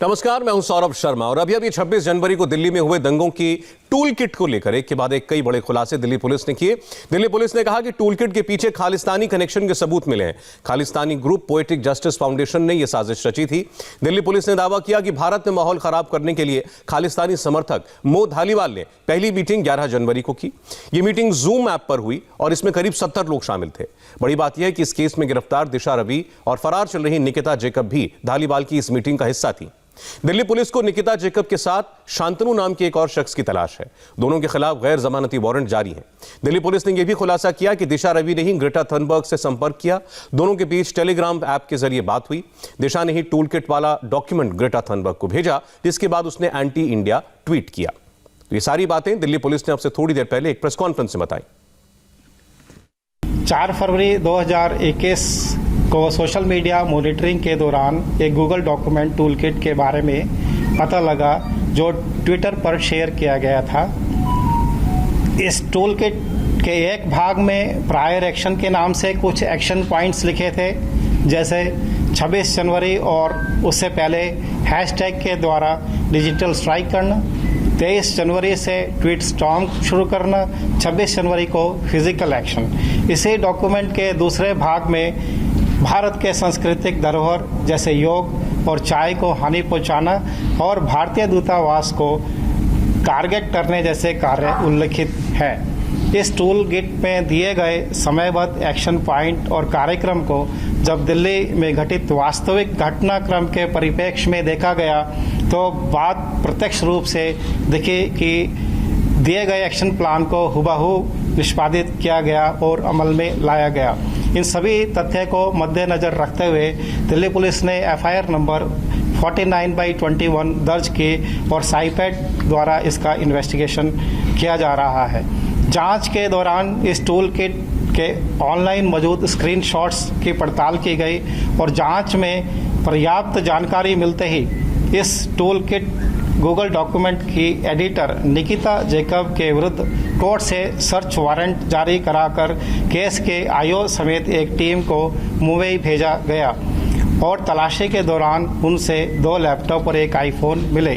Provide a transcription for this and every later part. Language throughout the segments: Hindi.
नमस्कार, मैं हूं सौरभ शर्मा और अभी 26 जनवरी को दिल्ली में हुए दंगों की टूल किट को लेकर एक के बाद एक कई बड़े खुलासे दिल्ली पुलिस ने किए। दिल्ली पुलिस ने कहा कि टूल किट के पीछे खालिस्तानी कनेक्शन के सबूत मिले हैं। Khalistani group poetic justice foundation ने यह साजिश रची थी। दिल्ली पुलिस ने दावा किया कि भारत में माहौल खराब करने के लिए खालिस्तानी समर्थक मो धालीवाल ने पहली मीटिंग 11 जनवरी को की। यह मीटिंग जूम ऐप पर हुई और इसमें करीब 70 लोग शामिल थे। बड़ी बात यह है कि इस केस में गिरफ्तार दिशा रवि और फरार चल रही निकिता जेकब भी धालीवाल की इस मीटिंग का हिस्सा थी। दिल्ली पुलिस को निकिता जेकब के साथ शांतनु नाम के एक और शख्स की तलाश है। दोनों के खिलाफ गैर जमानती वारंट जारी है। दिल्ली पुलिस ने यह भी खुलासा किया कि दिशा रवि ने ही ग्रेटा थनबर्ग से संपर्क किया। दोनों के बीच टेलीग्राम ऐप के जरिए बात हुई। दिशा ने ही टूल किट वाला डॉक्यूमेंट ग्रेटा थनबर्ग को भेजा, जिसके बाद उसने एंटी इंडिया ट्वीट किया। ये सारी बातें दिल्ली पुलिस ने अब से थोड़ी देर पहले एक प्रेस कॉन्फ्रेंस में बताई। 4 फरवरी 2021 को सोशल मीडिया मॉनिटरिंग के दौरान एक गूगल डॉक्यूमेंट टूल किट के बारे में पता लगा, जो ट्विटर पर शेयर किया गया था। इस टूल किट के एक भाग में प्रायर एक्शन के नाम से कुछ एक्शन पॉइंट्स लिखे थे, जैसे 26 जनवरी और उससे पहले हैशटैग के द्वारा डिजिटल स्ट्राइक करना, 23 जनवरी से ट्वीट स्टॉर्म शुरू करना, 26 जनवरी को फिजिकल एक्शन। इसी डॉक्यूमेंट के दूसरे भाग में भारत के सांस्कृतिक धरोहर जैसे योग और चाय को हानि पहुंचाना और भारतीय दूतावास को टारगेट करने जैसे कार्य उल्लिखित है। इस टूल किट में दिए गए समयबद्ध एक्शन पॉइंट और कार्यक्रम को जब दिल्ली में घटित वास्तविक घटनाक्रम के परिप्रेक्ष्य में देखा गया तो बात प्रत्यक्ष रूप से दिखी कि दिए गए एक्शन प्लान को हुबहू निष्पादित किया गया और अमल में लाया गया। इन सभी तथ्य को मद्देनजर रखते हुए दिल्ली पुलिस ने एफआईआर नंबर 49/21 दर्ज की और साइपैट द्वारा इसका इन्वेस्टिगेशन किया जा रहा है। जांच के दौरान इस टूल किट के ऑनलाइन मौजूद स्क्रीनशॉट्स की पड़ताल की गई और जांच में पर्याप्त जानकारी मिलते ही इस टूल किट गूगल डॉक्यूमेंट की एडिटर निकिता जेकब के विरुद्ध कोर्ट से सर्च वारंट जारी कराकर केस के आईओ समेत एक टीम को मुंबई भेजा गया और तलाशी के दौरान उनसे 2 लैपटॉप और एक आईफोन मिले।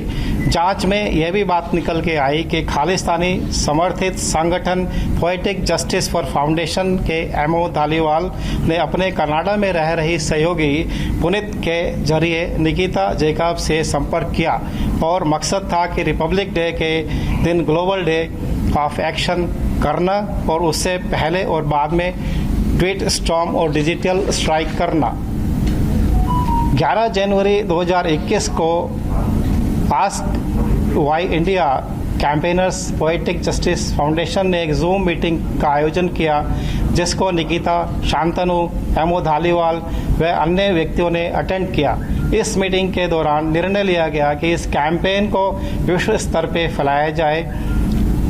जांच में यह भी बात निकल के आई कि खालिस्तानी समर्थित संगठन पोएटिक जस्टिस फॉर फाउंडेशन के एमओ धालीवाल ने अपने कनाडा में रह रही सहयोगी पुनीत के जरिए निकिता जेकब से संपर्क किया और मकसद था कि रिपब्लिक डे के दिन ग्लोबल डे ऑफ एक्शन करना और उससे पहले और बाद में ट्वीट स्टॉर्म और डिजिटल स्ट्राइक करना। 11 जनवरी 2021 को ask why India campaigners poetic justice foundation ने एक जूम मीटिंग का आयोजन किया, जिसको निकिता, शांतनु, एमओ धालीवाल व अन्य व्यक्तियों ने अटेंड किया। इस मीटिंग के दौरान निर्णय लिया गया कि इस कैंपेन को विश्व स्तर पर फैलाया जाए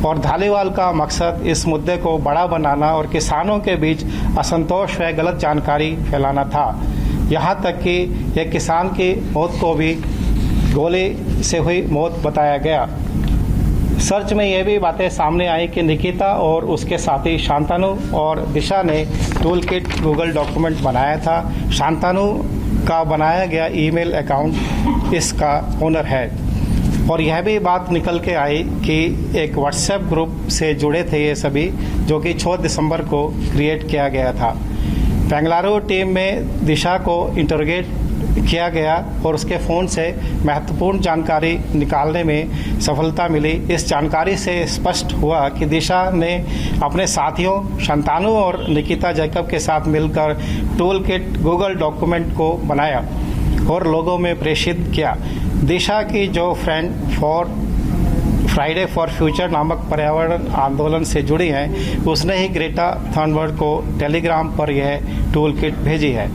और धालीवाल का मकसद इस मुद्दे को बड़ा बनाना और किसानों के बीच असंतोष व गलत जानकारी फैलाना था। यहाँ तक कि एक किसान की मौत को भी गोली से हुई मौत बताया गया। सर्च में यह भी बातें सामने आई कि निकिता और उसके साथी शांतनु और दिशा ने टूल किट गूगल डॉक्यूमेंट बनाया था। शांतनु का बनाया गया ईमेल अकाउंट इसका ओनर है और यह भी बात निकल के आई कि एक व्हाट्सएप ग्रुप से जुड़े थे ये सभी, जो कि 6 दिसंबर को क्रिएट किया गया था। बेंगलुरु टीम में दिशा को इंटरोगेट किया गया और उसके फ़ोन से महत्वपूर्ण जानकारी निकालने में सफलता मिली। इस जानकारी से स्पष्ट हुआ कि दिशा ने अपने साथियों शांतनु और निकिता जेकब के साथ मिलकर टूल किट गूगल डॉक्यूमेंट को बनाया और लोगों में प्रेषित किया। दिशा की जो फ्राइडे फॉर फ्यूचर नामक पर्यावरण आंदोलन से जुड़ी हैं, उसने ही ग्रेटा थनबर्ग को टेलीग्राम पर यह टूल किट भेजी है।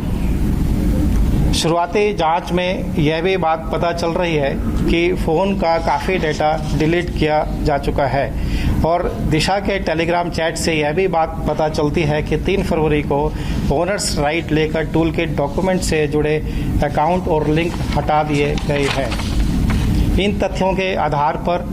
शुरुआती जांच में यह भी बात पता चल रही है कि फ़ोन का काफ़ी डेटा डिलीट किया जा चुका है और दिशा के टेलीग्राम चैट से यह भी बात पता चलती है कि 3 फरवरी को ओनर्स राइट लेकर टूल किट डॉक्यूमेंट से जुड़े अकाउंट और लिंक हटा दिए गए हैं। इन तथ्यों के आधार पर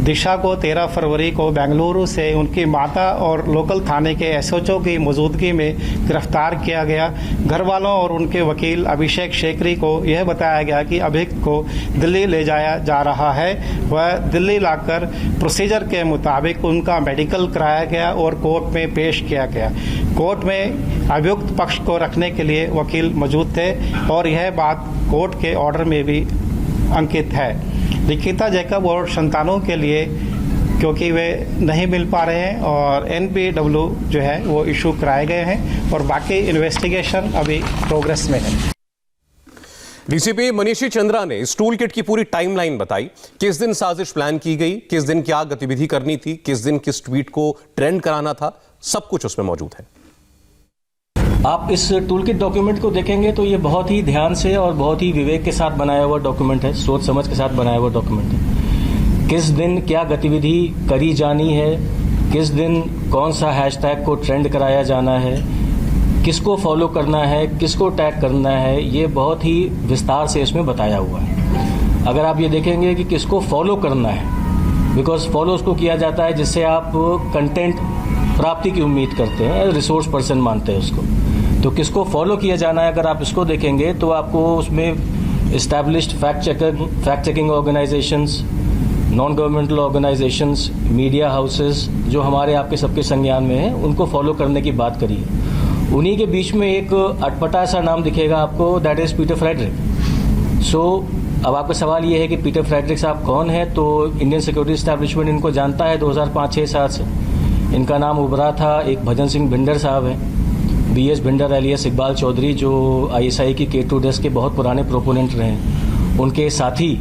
दिशा को 13 फरवरी को बेंगलुरु से उनकी माता और लोकल थाने के एसएचओ की मौजूदगी में गिरफ्तार किया गया। घर वालों और उनके वकील अभिषेक शेखरी को यह बताया गया कि अभियुक्त को दिल्ली ले जाया जा रहा है। वह दिल्ली लाकर प्रोसीजर के मुताबिक उनका मेडिकल कराया गया और कोर्ट में पेश किया गया। कोर्ट में अभियुक्त पक्ष को रखने के लिए वकील मौजूद थे और यह बात कोर्ट के ऑर्डर में भी अंकित है। निकिता जैकब और संतानों के लिए क्योंकि वे नहीं मिल पा रहे हैं और NPW जो है वो इशू कराए गए हैं और बाकी इन्वेस्टिगेशन अभी प्रोग्रेस में है। डीसीपी मनीषी चंद्रा ने इस टूल किट की पूरी टाइमलाइन बताई। किस दिन साजिश प्लान की गई, किस दिन क्या गतिविधि करनी थी, किस दिन किस ट्वीट को ट्रेंड कराना था, सब कुछ उसमें मौजूद है। आप इस टूल किट डॉक्यूमेंट को देखेंगे तो ये बहुत ही ध्यान से और बहुत ही विवेक के साथ बनाया हुआ डॉक्यूमेंट है, सोच समझ के साथ बनाया हुआ डॉक्यूमेंट है। किस दिन क्या गतिविधि करी जानी है, किस दिन कौन सा हैशटैग को ट्रेंड कराया जाना है, किसको फॉलो करना है, किसको टैग करना है, ये बहुत ही विस्तार से इसमें बताया हुआ है। अगर आप ये देखेंगे कि किसको फॉलो करना है, बिकॉज फॉलो उसको किया जाता है जिससे आप कंटेंट प्राप्ति की उम्मीद करते हैं, रिसोर्स पर्सन मानते हैं उसको। तो किसको फॉलो किया जाना है, अगर आप इसको देखेंगे तो आपको उसमें established fact checking organisations, non governmental organisations, media houses जो हमारे आपके सबके संज्ञान में हैं, उनको फॉलो करने की बात करी है। उन्हीं के बीच में एक अटपटा सा नाम दिखेगा आपको, दैट इज पीटर फ्रेडरिक। सो अब आपका सवाल ये है कि पीटर फ्रेडरिक साहब कौन है, तो इंडियन सिक्योरिटी एस्टैब्लिशमेंट इनको जानता है 2005-6-7 से। इनका नाम उभरा था, एक भजन सिंह भिंडर साहब हैं, BS भिंडर एलियस इकबाल चौधरी, जो ISI की K2 डेस्क के बहुत पुराने प्रोपोनेंट रहे हैं। उनके साथी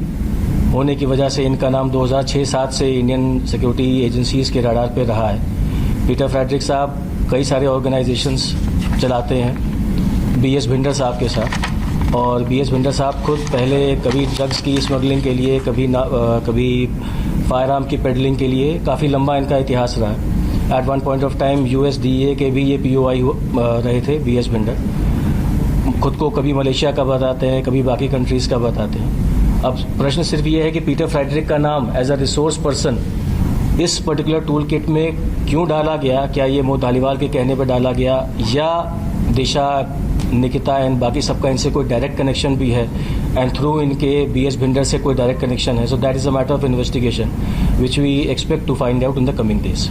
होने की वजह से इनका नाम 2006-7 से इंडियन सिक्योरिटी एजेंसीज के रडार पे रहा है। पीटर फ्रेडरिक साहब कई सारे ऑर्गेनाइजेशंस चलाते हैं BS भिंडर साहब के साथ, और BS भिंडर साहब खुद पहले कभी ड्रग्स की स्मगलिंग के लिए, कभी फायर आर्म की पेडलिंग के लिए काफ़ी लंबा इनका इतिहास रहा है। At one point of time USDA के भी ये POI रहे थे BS भिंडर। खुद को कभी मलेशिया का बताते हैं, कभी बाकी कंट्रीज़ का बताते हैं। अब प्रश्न सिर्फ ये है कि पीटर फ्रेडरिक का नाम एज अ रिसोर्स पर्सन इस पर्टिकुलर टूल किट में क्यों डाला गया? क्या ये मोह धालीवाल के कहने पर डाला गया, या दिशा, निकिता एंड बाकी सबका इनसे कोई डायरेक्ट कनेक्शन भी है, एंड थ्रू इनके BS भिंडर से कोई डायरेक्ट कनेक्शन है? So that is a matter of investigation which we expect to find out in the coming days.